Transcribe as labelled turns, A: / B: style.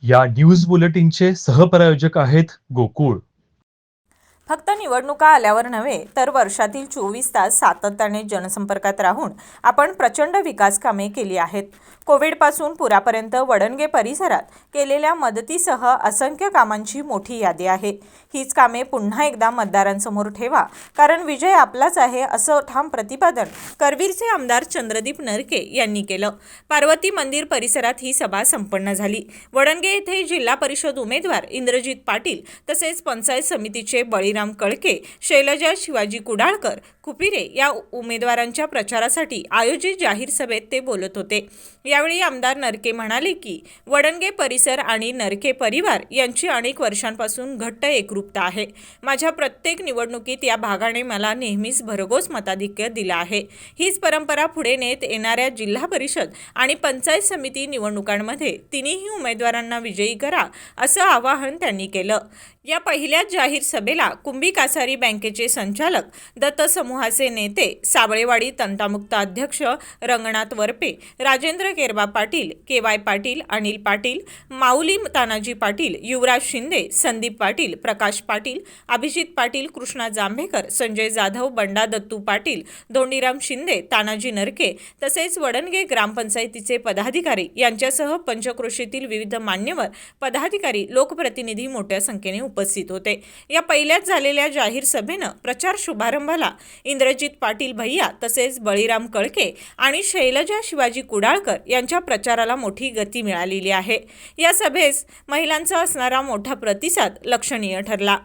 A: या न्यूज बुलेटिनचे सहप्रायोजक आहेत गोकुळ.
B: फक्त निवडणुका आल्यावर नव्हे तर वर्षातील 24 तास सातत्याने जनसंपर्कात राहून आपण प्रचंड विकास कामे केली आहेत. कोविडपासून पुरापर्यंत वडणगे परिसरात केलेल्या मदतीसह असंख्य कामांची मोठी यादी आहे. हीच कामे पुन्हा एकदा मतदारांसमोर ठेवा, कारण विजय आपलाच आहे, असं ठाम प्रतिपादन करवीरचे आमदार चंद्रदीप नरके यांनी केलं. पार्वती मंदिर परिसरात ही सभा संपन्न झाली. वडणगे येथे जिल्हा परिषद उमेदवार इंद्रजित पाटील तसेच पंचायत समितीचे बळीराम कळके, शैलजा शिवाजी कुडाळकर कुपिरे या उमेदवारांच्या प्रचारासाठी आयोजित जाहीर सभेत ते बोलत होते. यावेळी आमदार नरके म्हणाले की वडणगे परिसर आणि नरके परिवार यांची अनेक वर्षांपासून घट्ट एकरूपता आहे. माझ्या प्रत्येक निवडणुकीत या भागाने मला नेहमीच भरघोस मताधिक्य दिलं आहे. हीच परंपरा पुढे नेत येणाऱ्या जिल्हा परिषद आणि पंचायत समिती निवडणुकांमध्ये तिन्ही उमेदवारांना विजयी करा, असं आवाहन त्यांनी केलं. या पहिल्याच जाहीर सभेला कुंभी कासारी बँकेचे संचालक, दत्त समूहाचे नेते, साबळेवाडी तंटामुक्त अध्यक्ष रंगनाथ वरपे, राजेंद्र केरबा पाटील, के.वाय. पाटील, अनिल पाटील, माऊली तानाजी पाटील, युवराज शिंदे, संदीप पाटील, प्रकाश पाटील, अभिजित पाटील, कृष्णा जांभेकर, संजय जाधव, बंडा दत्तू पाटील, धोंडीराम शिंदे, तानाजी नरके तसेच वडणगे ग्रामपंचायतीचे पदाधिकारी यांच्यासह पंचक्रोशीतील विविध मान्यवर पदाधिकारी, लोकप्रतिनिधी मोठ्या संख्येने उपस्थित होते. या पहिल्याच झालेल्या जाहीर सभेनं प्रचार शुभारंभाला इंद्रजित पाटील भैया तसेच बळीराम कळके आणि शैलजा शिवाजी कुडाळकर यांच्या प्रचाराला मोठी गती मिळालेली आहे. या सभेस महिलांचा असणारा मोठा प्रतिसाद लक्षणीय ठरला.